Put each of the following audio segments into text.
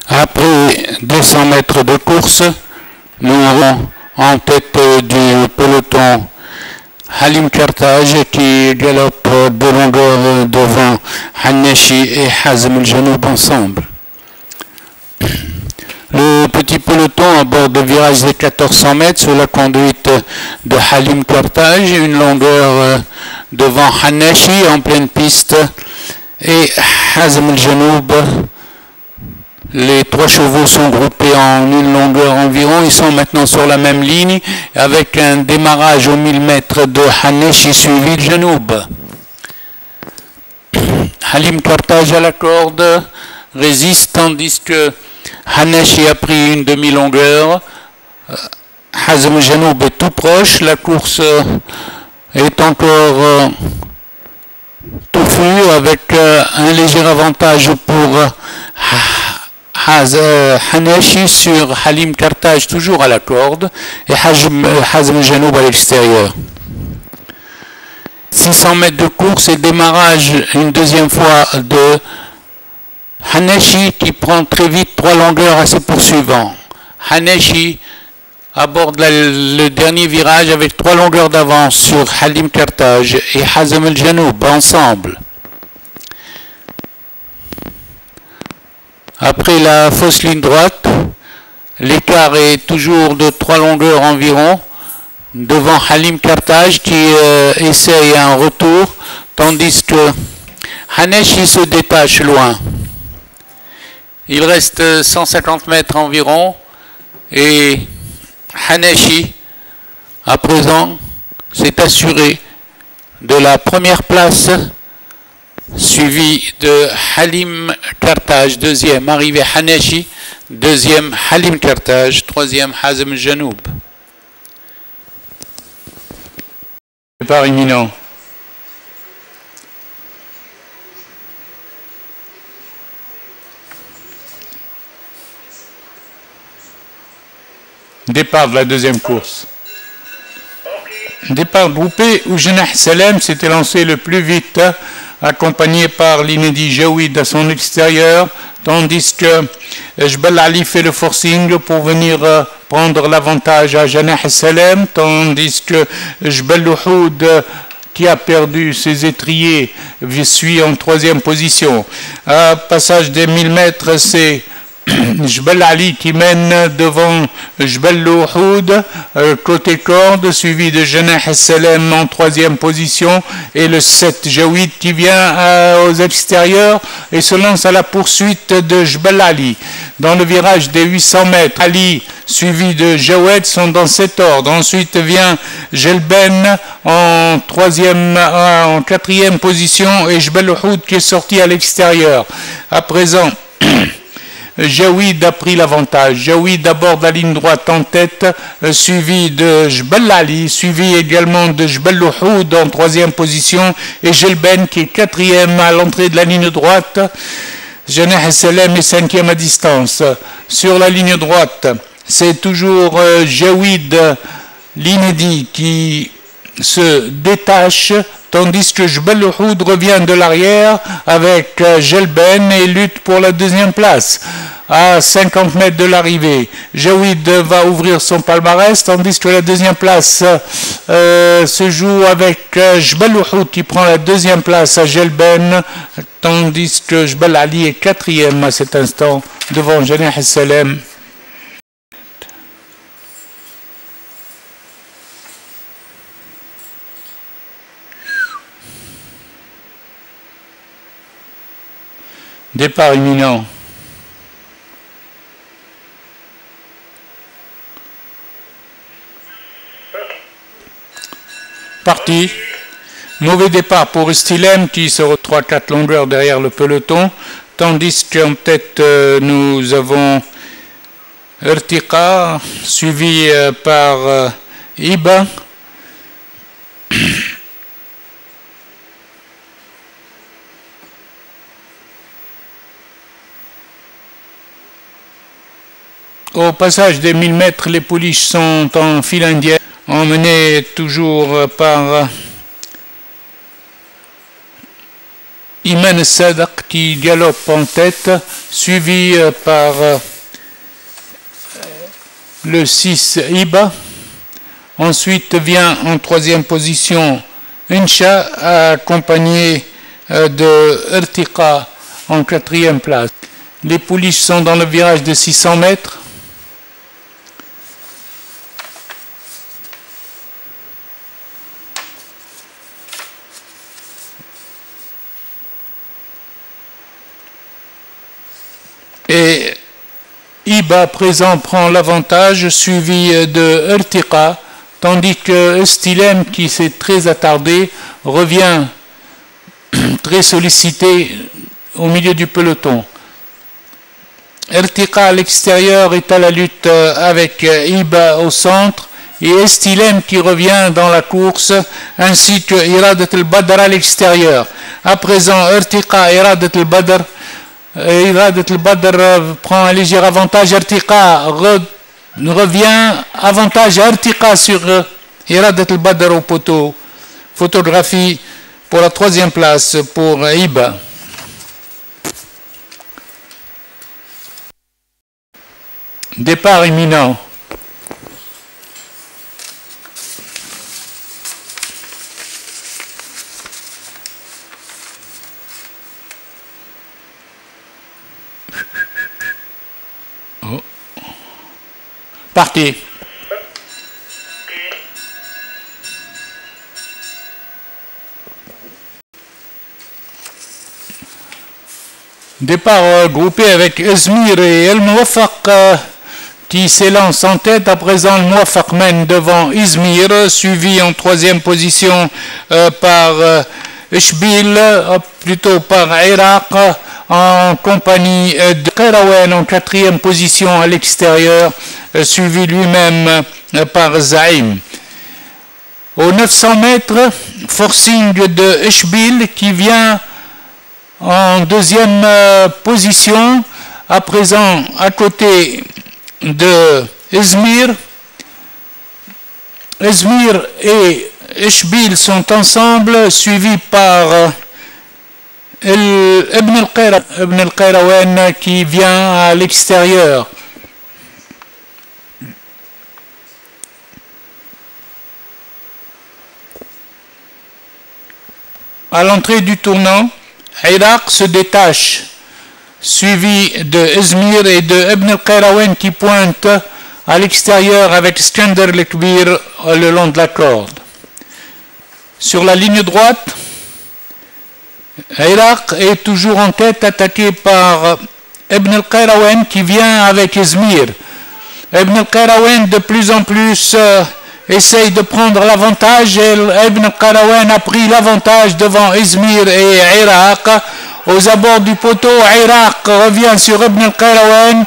Après 200 mètres de course, nous avons en tête du peloton Halim Kartaj qui galope de longueur devant Hanashi et Hazm el-Janoub ensemble. Le petit peloton aborde le virage de 1400 mètres sous la conduite de Halim Kartaj, une longueur devant Hanashi en pleine piste et Hazm el-Janoub. Les trois chevaux sont groupés en une longueur environ. Ils sont maintenant sur la même ligne avec un démarrage au 1000 mètres de Hanashi suivi de Janoub. Halim Kartaj à la corde résiste tandis que Hanashi a pris une demi-longueur. Hazm el-Janoub est tout proche. La course est encore touffue avec un léger avantage pour Hanashi sur Halim Kartaj toujours à la corde et Hazm el-Janoub à l'extérieur. 600 mètres de course et démarrage une deuxième fois de Hanashi qui prend très vite trois longueurs à ses poursuivants. Hanashi aborde le dernier virage avec trois longueurs d'avance sur Halim Kartaj et Hazm el-Janoub ensemble. Après la fausse ligne droite, l'écart est toujours de 3 longueurs environ devant Halim Kartaj qui essaye un retour, tandis que Hanashi se détache loin. Il reste 150 mètres environ et Hanashi, à présent, s'est assuré de la première place, suivi de Halim Kartaj, deuxième, arrivé Hanashi, deuxième Halim Kartaj, troisième Hazm el-Janoub. Départ imminent. Départ de la deuxième course. Départ groupé où Janah Salem s'était lancé le plus vite, accompagné par l'inédit Jawid à son extérieur, tandis que Jbel Ali fait le forcing pour venir prendre l'avantage à Janah Salem, tandis que Jbel Louhoud, qui a perdu ses étriers, suit en troisième position. À passage des 1000 mètres, c'est Jbel Ali qui mène devant Jbel Louhoud, côté corde, suivi de Janah Salem en troisième position, et le 7 Jawid qui vient aux extérieurs et se lance à la poursuite de Jbel Ali. Dans le virage des 800 mètres, Ali suivi de Jawed sont dans cet ordre. Ensuite vient Jelben en quatrième position et Jbel Louhoud qui est sorti à l'extérieur. À présent, Jawid a pris l'avantage. Jawid aborde la ligne droite en tête, suivi de Jbel Ali, suivi également de Jbel Louhoud en troisième position, et Jelben qui est quatrième à l'entrée de la ligne droite. Janah Salem est cinquième à distance. Sur la ligne droite, c'est toujours Jawid, l'inédit, qui se détache, tandis que Jbel Louhoud revient de l'arrière avec Jelben et lutte pour la deuxième place. À 50 mètres de l'arrivée, Jawid va ouvrir son palmarès, tandis que la deuxième place se joue avec Jbel Louhoud qui prend la deuxième place à Jelben, tandis que Jbel Ali est quatrième à cet instant devant Janah Salem. Départ imminent. Parti. Mauvais départ pour Stilem qui se retrouve 3-4 longueurs derrière le peloton, tandis qu'en tête nous avons Irtiqa suivi par Iba. Au passage des 1000 mètres, les pouliches sont en file indienne, emmenées toujours par Iman Sadaq qui galope en tête, suivi par le 6 Iba. Ensuite vient en troisième position Insha, accompagné de Irtiqa en quatrième place. Les pouliches sont dans le virage de 600 mètres. Et Iba présent prend l'avantage, suivi de Irtiqa, tandis que Estilem, qui s'est très attardé, revient très sollicité au milieu du peloton. Irtiqa à l'extérieur est à la lutte avec Iba au centre, et Estilem qui revient dans la course, ainsi que Iradat al-Badr à l'extérieur. À présent, Irtiqa et Iradat al-Badr. Iradat al-Badr prend un léger avantage. Irtiqa revient avantage à Irtiqa sur Iradat al-Badr au poteau. Photographie pour la troisième place pour Iba. Départ imminent. Oh. Partez. Départ groupé avec Izmir et El Mouafaq qui s'élance en tête. À présent, le Mouafaq mène devant Izmir, suivi en troisième position par Ishbil, plutôt par Iraq, en compagnie de Qayrawan en quatrième position à l'extérieur, suivi lui-même par Zaïm. Aux 900 mètres, forcing de Ishbil qui vient en deuxième position, à présent à côté de Izmir. Izmir et Ishbil sont ensemble, suivis par Ibn al-Qayrawan qui vient à l'extérieur. À l'entrée du tournant, Iraq se détache, suivi de Izmir et de Ibn al-Qayrawan qui pointe à l'extérieur avec Skander al-Kbir le long de la corde. Sur la ligne droite, Iraq est toujours en tête, attaqué par Ibn al-Qayrawan qui vient avec Izmir. Ibn al-Qayrawan de plus en plus essaye de prendre l'avantage et Ibn al-Qayrawan a pris l'avantage devant Izmir et Iraq. Aux abords du poteau, Iraq revient sur Ibn al-Qayrawan,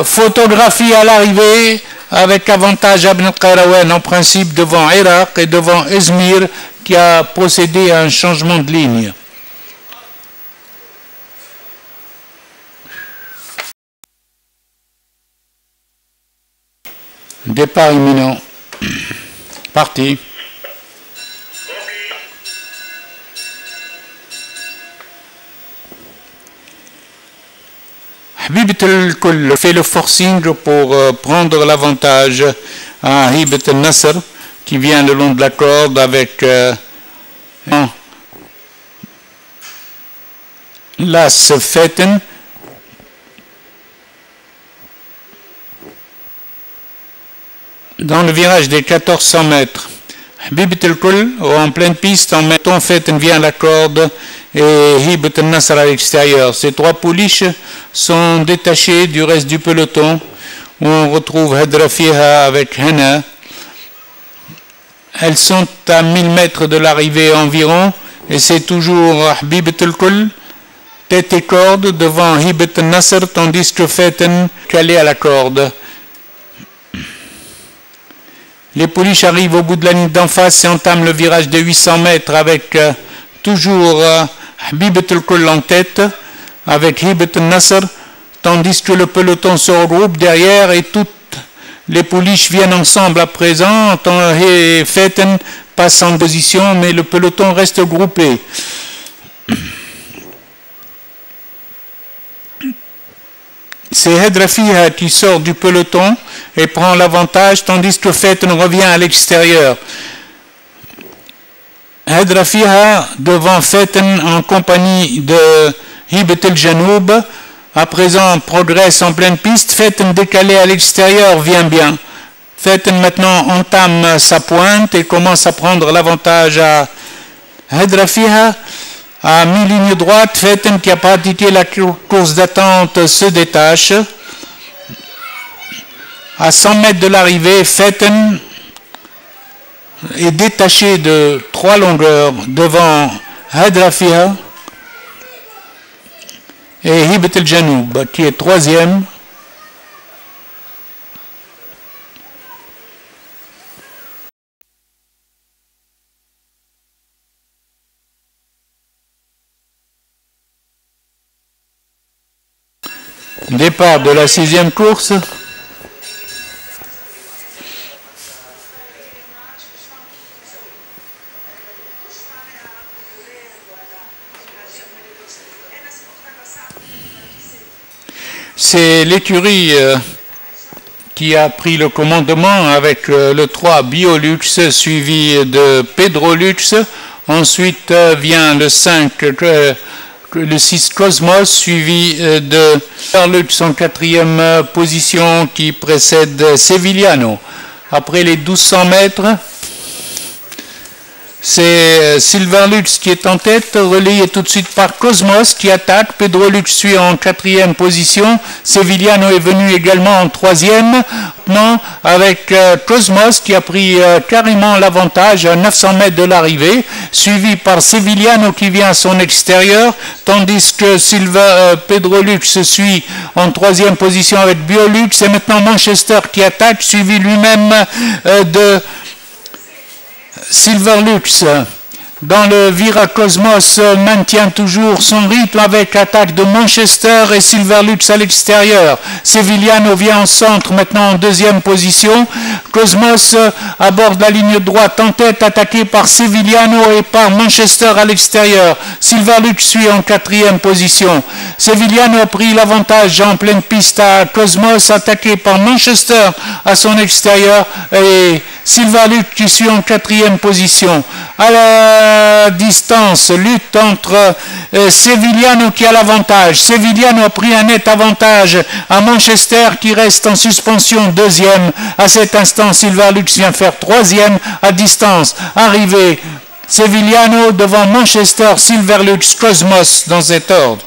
photographie à l'arrivée avec avantage Ibn al-Qayrawan en principe devant Iraq et devant Izmir qui a procédé à un changement de ligne. Départ imminent. Parti. Hibat al-Kull fait le forcing pour prendre l'avantage à Hibat al-Nasr qui vient le long de la corde avec l'As Faten. Dans le virage des 1400 mètres, Hibat al-Kull en pleine piste en mettant Faten vient à la corde et Hibat al-Nasr à l'extérieur. Ces trois pouliches sont détachées du reste du peloton où on retrouve Hadrafiha avec Hana. Elles sont à 1000 mètres de l'arrivée environ et c'est toujours Hibat al-Kull tête et corde devant Hibat al-Nasr tandis que Faten calé à la corde. Les pouliches arrivent au bout de la ligne d'en face et entament le virage de 800 mètres avec toujours Hibat al-Kull en tête avec Hibat al-Nasr, tandis que le peloton se regroupe derrière et toutes les pouliches viennent ensemble à présent. Faten passe en position mais le peloton reste groupé. c'est Hadrafiha qui sort du peloton et prend l'avantage, tandis que Fetten revient à l'extérieur. Hadrafiha devant Fetten en compagnie de Hibat el-Janoub. À présent, progresse en pleine piste. Fetten décalé à l'extérieur vient bien. Fetten maintenant entame sa pointe et commence à prendre l'avantage à Hadrafiha. À mi-ligne droite, Fetten qui a pratiqué la course d'attente se détache. À 100 mètres de l'arrivée, Fetten est détaché de 3 longueurs devant Hadrafiha et Hibat el-Janoub qui est 3e. Départ de la 6e course. C'est l'écurie qui a pris le commandement avec le 3 Biolux suivi de Pedrolux. Ensuite vient le 5 le 6 Cosmos suivi de Perlux en 4e position qui précède Sevillano. Après les 1200 mètres, c'est Silverlux qui est en tête, relayé tout de suite par Cosmos qui attaque. Pedrolux suit en 4e position. Sevillano est venu également en 3e. Maintenant, avec Cosmos qui a pris carrément l'avantage à 900 mètres de l'arrivée, suivi par Sevillano qui vient à son extérieur, tandis que Pedrolux suit en 3e position avec Biolux. Et maintenant Manchester qui attaque, suivi lui-même de Silverlux. Dans le Vira Cosmos maintient toujours son rythme avec attaque de Manchester et Silverlux à l'extérieur. Sevillano vient en centre maintenant en 2e position. Cosmos aborde la ligne droite en tête, attaqué par Sevillano et par Manchester à l'extérieur. Silverlux suit en 4e position. Sevillano a pris l'avantage en pleine piste à Cosmos, attaqué par Manchester à son extérieur et Silverlux qui suit en 4e position. À la distance, lutte entre Sevillano qui a l'avantage. Sevillano a pris un net avantage à Manchester qui reste en suspension 2e. À cet instant, Silverlux vient faire 3e à distance. Arrivé Sevillano devant Manchester, Silverlux, Cosmos dans cet ordre.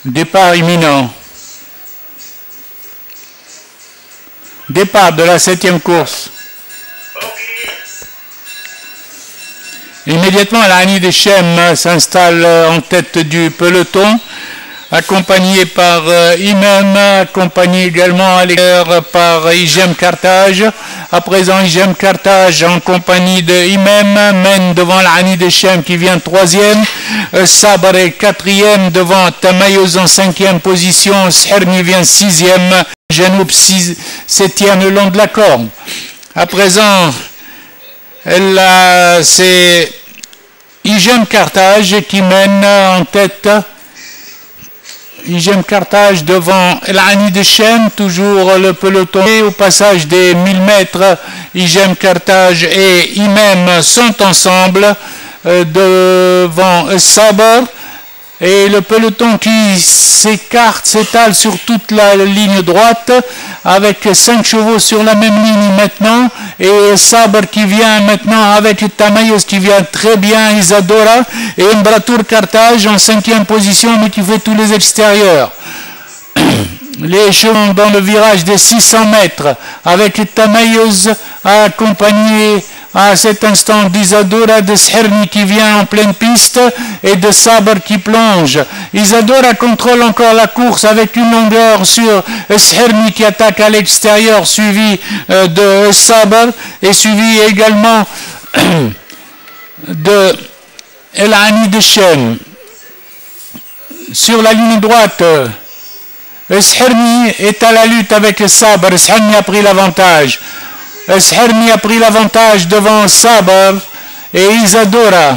Départ imminent. Départ de la 7e course. Immédiatement, Al-Hani de Shem s'installe en tête du peloton, accompagné par Imam, accompagné également à l'extérieur par Igem Carthage. À présent, Igem Carthage en compagnie de Imam mène devant Al-Hani de Shem qui vient 3e. Sabr est 4e devant Tamayouz en 5e position. Shermi vient 6e. Janoub 7e le long de la corde. À présent, c'est Igem Carthage qui mène en tête. Igem Carthage devant Al-Hani de Shem, toujours le peloton. Et au passage des 1000 mètres, Igem Carthage et Imam sont ensemble devant Sabr. Et le peloton qui s'écarte, s'étale sur toute la ligne droite, avec 5 chevaux sur la même ligne maintenant, et Sabr qui vient maintenant avec Tamayouz qui vient très bien, Isadora, et Embratur Carthage en 5e position, mais qui fait tous les extérieurs. Les chevaux dans le virage des 600 mètres, avec Tamayouz accompagné à cet instant d'Isadora de Sherni qui vient en pleine piste et de Sabr qui plonge. Isadora contrôle encore la course avec une longueur sur Sherni qui attaque à l'extérieur, suivi de Sabr et suivi également de Al-Hani de Shem. Sur la ligne droite, Sherni est à la lutte avec Sabr. Sherni a pris l'avantage. Shermi a pris l'avantage devant Sabr et Isadora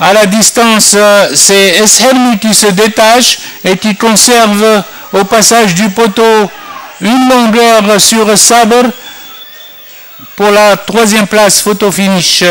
À la distance, c'est Eshelmi qui se détache et qui conserve au passage du poteau une longueur sur Sabr pour la troisième place photo finish.